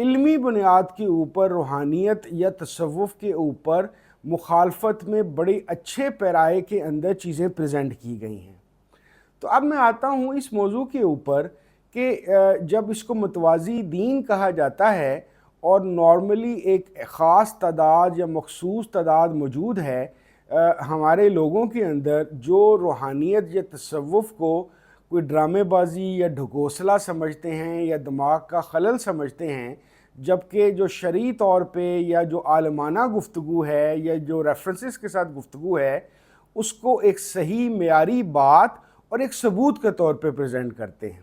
علمی بنیاد کے اوپر روحانیت یا تصوف کے اوپر مخالفت میں بڑے اچھے پیرائے کے اندر چیزیں پریزنٹ کی گئی ہیں۔ تو اب میں آتا ہوں اس موضوع کے اوپر کہ جب اس کو متوازی دین کہا جاتا ہے اور نارملی ایک خاص تعداد یا مخصوص تعداد موجود ہے ہمارے لوگوں کے اندر جو روحانیت یا تصوف کو کوئی ڈرامے بازی یا ڈھکوسلا سمجھتے ہیں یا دماغ کا خلل سمجھتے ہیں، جبکہ جو شرعی طور پہ یا جو عالمانہ گفتگو ہے یا جو ریفرنسز کے ساتھ گفتگو ہے اس کو ایک صحیح معیاری بات اور ایک ثبوت کے طور پہ پریزنٹ کرتے ہیں۔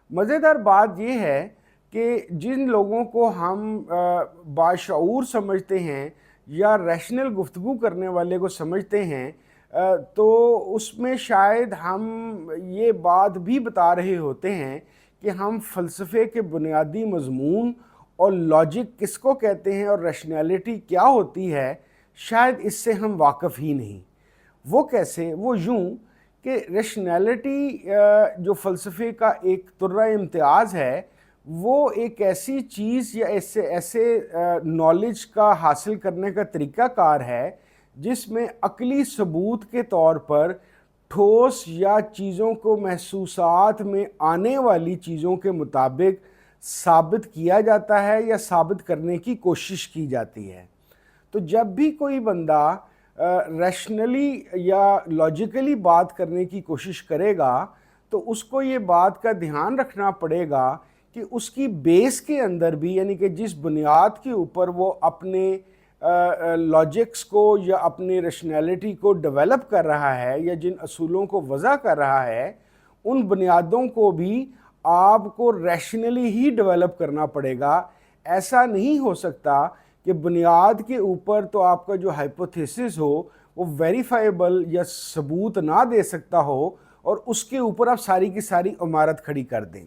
مزیدار بات یہ ہے کہ جن لوگوں کو ہم باشعور سمجھتے ہیں یا ریشنل گفتگو کرنے والے کو سمجھتے ہیں تو اس میں شاید ہم یہ بات بھی بتا رہے ہوتے ہیں کہ ہم فلسفے کے بنیادی مضمون اور لاجک کس کو کہتے ہیں اور ریشنیلٹی کیا ہوتی ہے شاید اس سے ہم واقف ہی نہیں۔ وہ کیسے؟ وہ یوں کہ ریشنیلٹی جو فلسفے کا ایک طرہ امتیاز ہے وہ ایک ایسی چیز یا ایسے نالج کا حاصل کرنے کا طریقہ کار ہے جس میں عقلی ثبوت کے طور پر ٹھوس یا چیزوں کو محسوسات میں آنے والی چیزوں کے مطابق ثابت کیا جاتا ہے یا ثابت کرنے کی کوشش کی جاتی ہے۔ تو جب بھی کوئی بندہ ریشنلی یا لاجیکلی بات کرنے کی کوشش کرے گا تو اس کو یہ بات کا دھیان رکھنا پڑے گا کہ اس کی بیس کے اندر بھی، یعنی کہ جس بنیاد کے اوپر وہ اپنے لاجکس کو یا اپنی ریشنیلٹی کو ڈیولپ کر رہا ہے یا جن اصولوں کو وضع کر رہا ہے ان بنیادوں کو بھی آپ کو ریشنلی ہی ڈیولپ کرنا پڑے گا۔ ایسا نہیں ہو سکتا کہ بنیاد کے اوپر تو آپ کا جو ہائپوتھیسس ہو وہ ویریفائیبل یا ثبوت نہ دے سکتا ہو اور اس کے اوپر آپ ساری کی ساری عمارت کھڑی کر دیں۔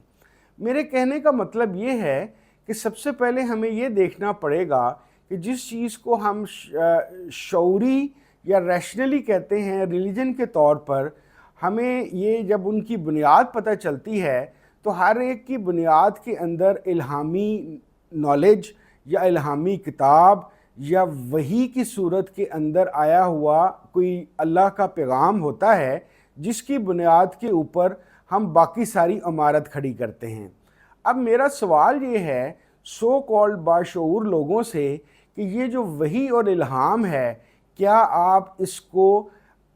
میرے کہنے کا مطلب یہ ہے کہ سب سے پہلے ہمیں یہ دیکھنا پڑے گا کہ جس چیز کو ہم شعوری یا ریشنلی کہتے ہیں ریلیجن کے طور پر، ہمیں یہ جب ان کی بنیاد پتہ چلتی ہے تو ہر ایک کی بنیاد کے اندر الہامی نالج یا الہامی کتاب یا وحی کی صورت کے اندر آیا ہوا کوئی اللہ کا پیغام ہوتا ہے جس کی بنیاد کے اوپر ہم باقی ساری عمارت کھڑی کرتے ہیں۔ اب میرا سوال یہ ہے سو کالڈ باشعور لوگوں سے کہ یہ جو وحی اور الہام ہے کیا آپ اس کو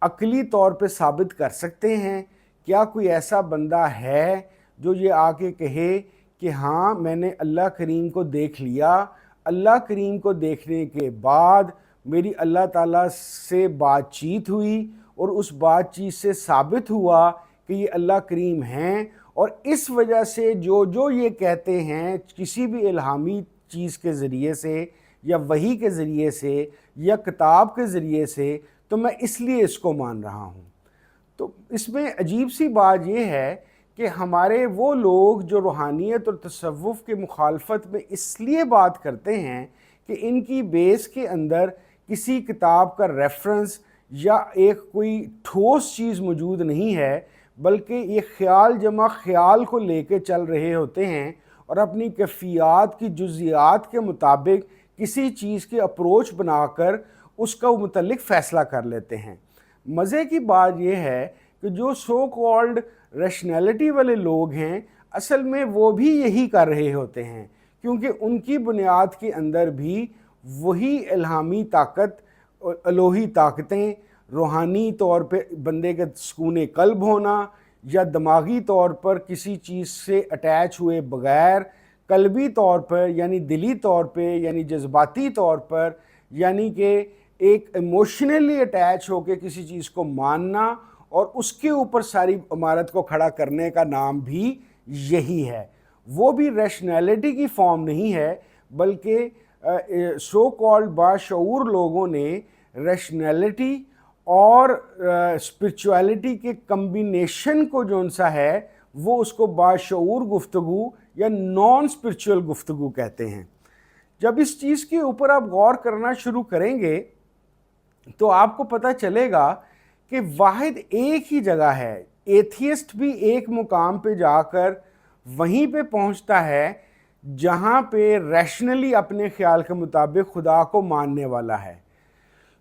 عقلی طور پہ ثابت کر سکتے ہیں؟ کیا کوئی ایسا بندہ ہے جو یہ آ کے کہے کہ ہاں میں نے اللہ کریم کو دیکھ لیا، اللہ کریم کو دیکھنے کے بعد میری اللہ تعالیٰ سے بات چیت ہوئی اور اس بات چیت سے ثابت ہوا کہ یہ اللہ کریم ہیں، اور اس وجہ سے جو یہ کہتے ہیں کسی بھی الہامی چیز کے ذریعے سے یا وحی کے ذریعے سے یا کتاب کے ذریعے سے، تو میں اس لیے اس کو مان رہا ہوں۔ تو اس میں عجیب سی بات یہ ہے کہ ہمارے وہ لوگ جو روحانیت اور تصوف کے مخالفت میں اس لیے بات کرتے ہیں کہ ان کی بیس کے اندر کسی کتاب کا ریفرنس یا ایک کوئی ٹھوس چیز موجود نہیں ہے، بلکہ یہ خیال جمع خیال کو لے کے چل رہے ہوتے ہیں اور اپنی کیفیات کی جزیات کے مطابق کسی چیز کی اپروچ بنا کر اس کا متعلق فیصلہ کر لیتے ہیں۔ مزے کی بات یہ ہے کہ جو سو کالڈ ریشنیلٹی والے لوگ ہیں اصل میں وہ بھی یہی کر رہے ہوتے ہیں، کیونکہ ان کی بنیاد کے اندر بھی وہی الہامی طاقت، الوہی طاقتیں، روحانی طور پہ بندے کا سکون قلب ہونا یا دماغی طور پر کسی چیز سے اٹیچ ہوئے بغیر قلبی طور پر یعنی دلی طور پہ یعنی جذباتی طور پر یعنی کہ ایک ایموشنلی اٹیچ ہو کے کسی چیز کو ماننا اور اس کے اوپر ساری عمارت کو کھڑا کرنے کا نام بھی یہی ہے۔ وہ بھی ریشنیلٹی کی فارم نہیں ہے، بلکہ سو کالڈ باشعور لوگوں نے ریشنیلٹی اور اسپرچویلٹی کے کمبینیشن کو جون سا ہے وہ اس کو باشعور گفتگو یا نان اسپرچول گفتگو کہتے ہیں۔ جب اس چیز کے اوپر آپ غور کرنا شروع کریں گے تو آپ کو پتہ چلے گا کہ واحد ایک ہی جگہ ہے، ایتھیسٹ بھی ایک مقام پہ جا کر وہیں پہ پہنچتا ہے جہاں پہ ریشنلی اپنے خیال کے مطابق خدا کو ماننے والا ہے،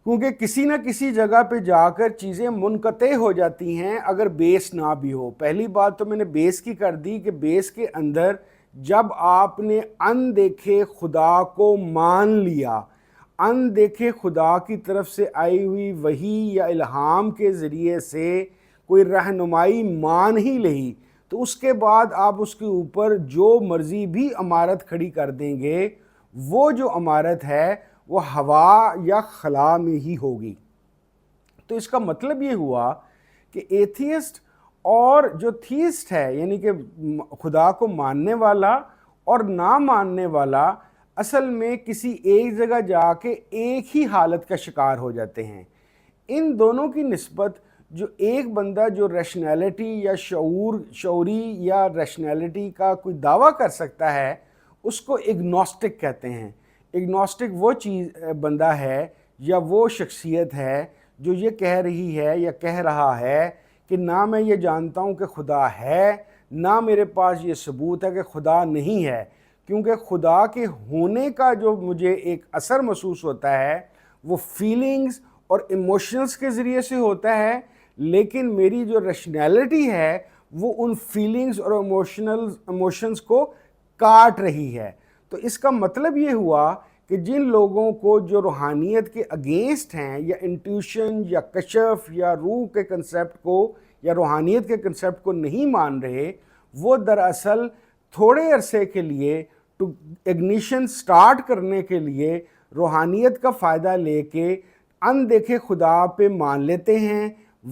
کیونکہ کسی نہ کسی جگہ پہ جا کر چیزیں منقطع ہو جاتی ہیں اگر بیس نہ بھی ہو۔ پہلی بات تو میں نے بیس کی کر دی کہ بیس کے اندر جب آپ نے اندیکھے خدا کو مان لیا، اندیکھے خدا کی طرف سے آئی ہوئی وحی یا الہام کے ذریعے سے کوئی رہنمائی مان ہی لئی، تو اس کے بعد آپ اس کے اوپر جو مرضی بھی عمارت کھڑی کر دیں گے، وہ جو عمارت ہے وہ ہوا یا خلا میں ہی ہوگی۔ تو اس کا مطلب یہ ہوا کہ ایتھیسٹ اور جو تھیسٹ ہے، یعنی کہ خدا کو ماننے والا اور نہ ماننے والا، اصل میں کسی ایک جگہ جا کے ایک ہی حالت کا شکار ہو جاتے ہیں۔ ان دونوں کی نسبت جو ایک بندہ جو ریشنیلٹی یا شعوری یا ریشنیلٹی کا کوئی دعویٰ کر سکتا ہے، اس کو اگنوسٹک کہتے ہیں۔ اگنوسٹک وہ بندہ ہے یا وہ شخصیت ہے جو یہ کہہ رہی ہے یا کہہ رہا ہے کہ نہ میں یہ جانتا ہوں کہ خدا ہے، نہ میرے پاس یہ ثبوت ہے کہ خدا نہیں ہے، کیونکہ خدا کے ہونے کا جو مجھے ایک اثر محسوس ہوتا ہے وہ فیلنگز اور ایموشنز کے ذریعے سے ہوتا ہے، لیکن میری جو ریشنیلٹی ہے وہ ان فیلنگز اور ایموشنز کو کاٹ رہی ہے۔ تو اس کا مطلب یہ ہوا کہ جن لوگوں کو جو روحانیت کے اگینسٹ ہیں یا انٹیوشن یا کشف یا روح کے کنسیپٹ کو یا روحانیت کے کنسیپٹ کو نہیں مان رہے، وہ دراصل تھوڑے عرصے کے لیے اگنیشن سٹارٹ کرنے کے لیے روحانیت کا فائدہ لے کے اندیکھے خدا پہ مان لیتے ہیں،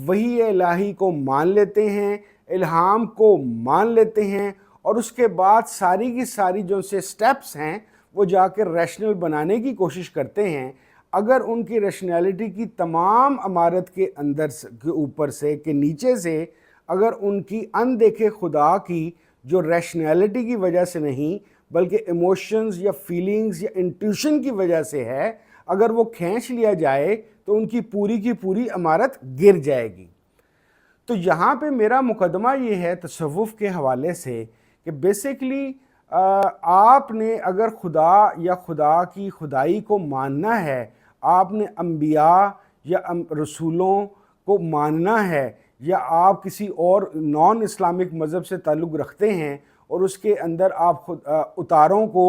وحی الہی کو مان لیتے ہیں، الہام کو مان لیتے ہیں، اور اس کے بعد ساری کی ساری جو سے سٹیپس ہیں وہ جا کے ریشنل بنانے کی کوشش کرتے ہیں۔ اگر ان کی ریشنیلٹی کی تمام عمارت کے اندر کے اوپر سے کہ نیچے سے اگر ان کی اندیکھے خدا کی جو ریشنیلٹی کی وجہ سے نہیں بلکہ ایموشنز یا فیلنگز یا انٹیوشن کی وجہ سے ہے، اگر وہ کھینچ لیا جائے تو ان کی پوری عمارت گر جائے گی۔ تو یہاں پہ میرا مقدمہ یہ ہے تصوف کے حوالے سے کہ بیسیکلی آپ نے اگر خدا یا خدا کی خدائی کو ماننا ہے، آپ نے انبیاء یا رسولوں کو ماننا ہے، یا آپ کسی اور نان اسلامک مذہب سے تعلق رکھتے ہیں اور اس کے اندر آپ اتاروں کو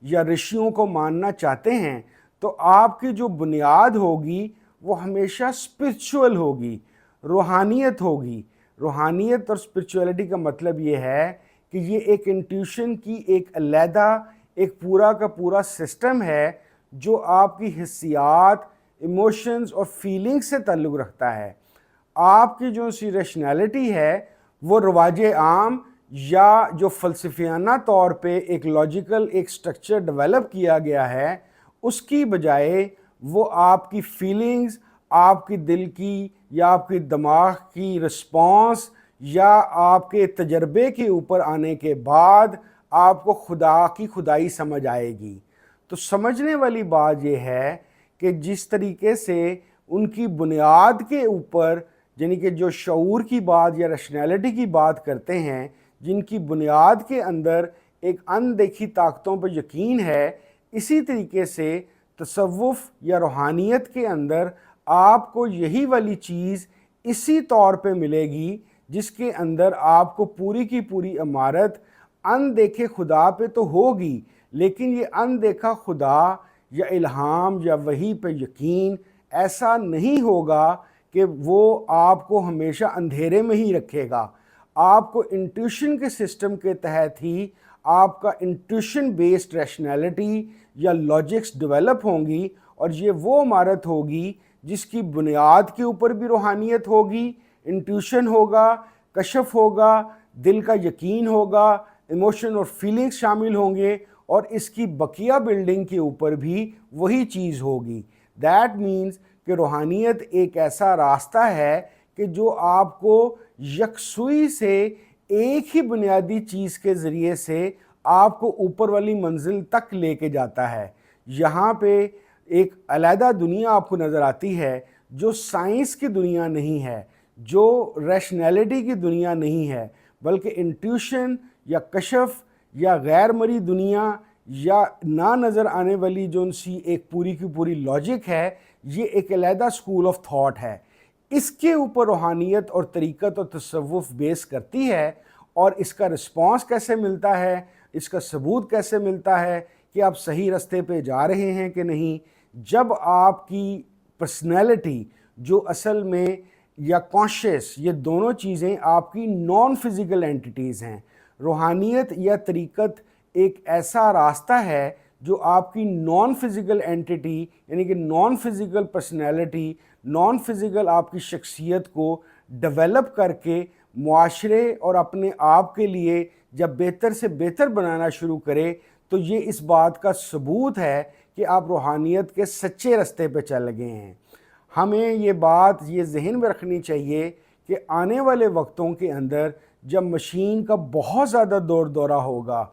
یا رشیوں کو ماننا چاہتے ہیں، تو آپ کی جو بنیاد ہوگی وہ ہمیشہ اسپرچول ہوگی، روحانیت ہوگی۔ روحانیت اور اسپرچولیٹی کا مطلب یہ ہے کہ یہ ایک انٹیوشن کی ایک علیحدہ ایک پورا کا پورا سسٹم ہے جو آپ کی حسیات، ایموشنز اور فیلنگ سے تعلق رکھتا ہے۔ آپ کی جو سی ریشنیلٹی ہے وہ رواج عام یا جو فلسفیانہ طور پہ ایک لاجیکل ایک سٹرکچر ڈیولپ کیا گیا ہے، اس کی بجائے وہ آپ کی فیلنگز، آپ کی دل کی یا آپ کی دماغ کی رسپانس یا آپ کے تجربے کے اوپر آنے کے بعد آپ کو خدا کی خدائی سمجھ آئے گی۔ تو سمجھنے والی بات یہ ہے کہ جس طریقے سے ان کی بنیاد کے اوپر، یعنی کہ جو شعور کی بات یا ریشنیلٹی کی بات کرتے ہیں، جن کی بنیاد کے اندر ایک اندیکھی طاقتوں پہ یقین ہے، اسی طریقے سے تصوف یا روحانیت کے اندر آپ کو یہی والی چیز اسی طور پہ ملے گی جس کے اندر آپ کو پوری کی پوری عمارت اندیکھے خدا پہ تو ہوگی، لیکن یہ اندیکھا خدا یا الہام یا وحی پہ یقین ایسا نہیں ہوگا کہ وہ آپ کو ہمیشہ اندھیرے میں ہی رکھے گا۔ آپ کو انٹیوشن کے سسٹم کے تحت ہی آپ کا انٹیوشن بیسڈ ریشنیلٹی یا لاجکس ڈیولپ ہوں گی، اور یہ وہ عمارت ہوگی جس کی بنیاد کے اوپر بھی روحانیت ہوگی، انٹیوشن ہوگا، کشف ہوگا، دل کا یقین ہوگا، ایموشن اور فیلنگز شامل ہوں گے، اور اس کی بقیہ بلڈنگ کے اوپر بھی وہی چیز ہوگی۔ دیٹ مینز کہ روحانیت ایک ایسا راستہ ہے کہ جو آپ کو یکسوئی سے ایک ہی بنیادی چیز کے ذریعے سے آپ کو اوپر والی منزل تک لے کے جاتا ہے۔ یہاں پہ ایک علیحدہ دنیا آپ کو نظر آتی ہے جو سائنس کی دنیا نہیں ہے، جو ریشنیلٹی کی دنیا نہیں ہے، بلکہ انٹیوشن یا کشف یا غیر مری دنیا یا نہ نظر آنے والی جو ان سی ایک پوری کی پوری لاجک ہے، یہ ایک علیحدہ سکول آف تھاٹ ہے۔ اس کے اوپر روحانیت اور طریقت اور تصوف بیس کرتی ہے، اور اس کا رسپانس کیسے ملتا ہے، اس کا ثبوت کیسے ملتا ہے کہ آپ صحیح رستے پہ جا رہے ہیں کہ نہیں، جب آپ کی پرسنالٹی جو اصل میں یا کانشیس، یہ دونوں چیزیں آپ کی نان فزیکل اینٹیٹیز ہیں۔ روحانیت یا طریقت ایک ایسا راستہ ہے جو آپ کی نان فزیکل اینٹیٹی، یعنی کہ non physical personality, non physical آپ کی شخصیت کو ڈیولپ کر کے معاشرے اور اپنے آپ کے لیے جب بہتر سے بہتر بنانا شروع کرے، تو یہ اس بات کا ثبوت ہے کہ آپ روحانیت کے سچے رستے پہ چل گئے ہیں۔ ہمیں یہ بات یہ ذہن میں رکھنی چاہیے کہ آنے والے وقتوں کے اندر جب مشین کا بہت زیادہ دور دورہ ہوگا،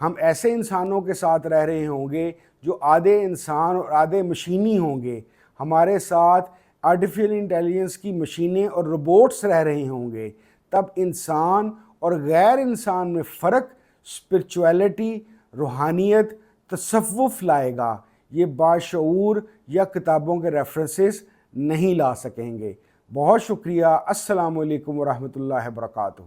ہم ایسے انسانوں کے ساتھ رہ رہے ہوں گے جو آدھے انسان اور آدھے مشینی ہوں گے، ہمارے ساتھ آرٹیفیشل انٹیلیجنس کی مشینیں اور روبوٹس رہ رہے ہوں گے، تب انسان اور غیر انسان میں فرق اسپرچویلٹی، روحانیت، تصوف لائے گا۔ یہ باشعور یا کتابوں کے ریفرنسز نہیں لا سکیں گے۔ بہت شکریہ۔ السلام علیکم ورحمۃ اللہ وبرکاتہ۔